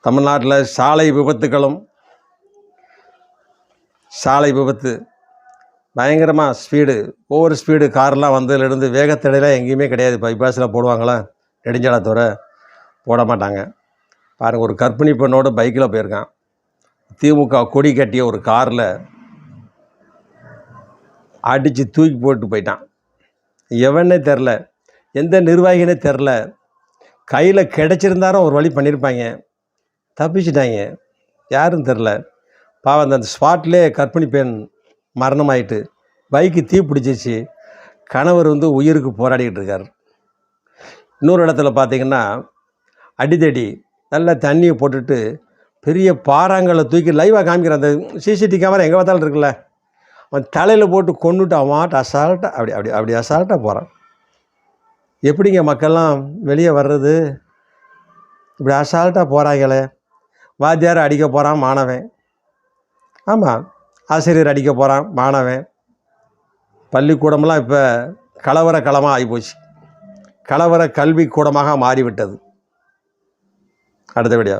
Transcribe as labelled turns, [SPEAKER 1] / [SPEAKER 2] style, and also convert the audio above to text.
[SPEAKER 1] தமிழ்நாட்டில் சாலை விபத்து பயங்கரமாக ஸ்பீடு, ஓவர் ஸ்பீடு கார்லாம் வந்ததுலேருந்து வேகத்தடையெல்லாம் எங்கேயுமே கிடையாது. பைபாஸில் போடுவாங்களா, நெடுஞ்சாலைத்துறை போட மாட்டாங்க. பாருங்கள், ஒரு கர்ப்பிணி பெண்ணோட பைக்கில் போயிருக்கான். திமுக கொடி கட்டிய ஒரு காரில் அடித்து தூக்கி போட்டு போயிட்டான். எவனே தெரில, எந்த நிர்வாகினே தெரில. கையில் கிடச்சிருந்தாலும் ஒரு வழி பண்ணியிருப்பாங்க, தப்பிச்சிட்டாங்க. யாரும் தெரில. பாவம், அந்த ஸ்பாட்லேயே கர்ப்பிணி பெண் மரணமாயிட்டு, பைக்கு தீ பிடிச்சிச்சு. கணவர் உயிருக்கு போராடிக்கிட்டு இருக்கார். இன்னொரு இடத்துல பார்த்திங்கன்னா, அடித்தடி நல்லா தண்ணியை போட்டுட்டு பெரிய பாறாங்களை தூக்கி லைவாக காமிக்கிற அந்த சிசிடிவி கேமரா எங்கே பார்த்தாலும் இருக்குல்ல, அவன் தலையில் போட்டு கொண்டுட்டு அவன் அசால்ட்டாக அப்படி அசால்ட்டாக போகிறான். எப்படிங்க மக்கள்லாம் வெளியே வர்றது? இப்படி அசால்ட்டாக போகிறாங்களே. வாத்தியார் அடிக்க போகிறான் மாணவன், ஆமாம், ஆசிரியர் அடிக்க போகிறான் மாணவன். பள்ளிக்கூடமெல்லாம் இப்போ கலவர களமாக ஆகிப்போச்சு. கலவர கல்வி கூடமாக மாறிவிட்டது. அடுத்த வீடியோ.